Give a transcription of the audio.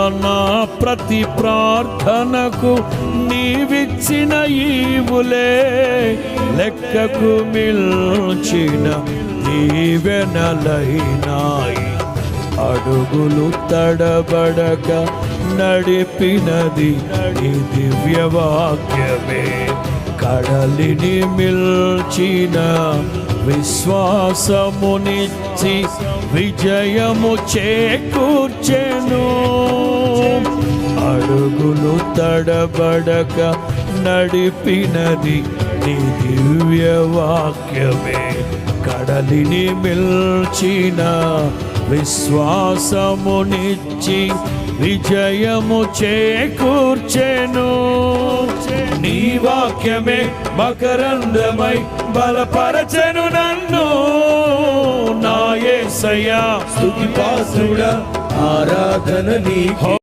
నా ప్రతి ప్రార్థనకు నీవిచ్చిన ఈవులే లెక్కకు మిల్చిన దీవెనలైనాయి. అడుగులు తడబడక నడిపినది నీ దివ్యవాక్యమే. కడలిని మిల్చిన విశ్వాసమునిచ్చి విజయము చేకూర్చెను. అడుగులు తడబడక నడిపినది నీ దివ్యవాక్యమే. కడలిని మిల్చిన విశ్వాసమునిచ్చి విజయము చేకూర్చెను. నీ వాక్యమే మకరందమై బలపరచెను నన్ను. నా యేసయ్యా స్తుతి పాత్రుడా, ఆరాధన నీకే.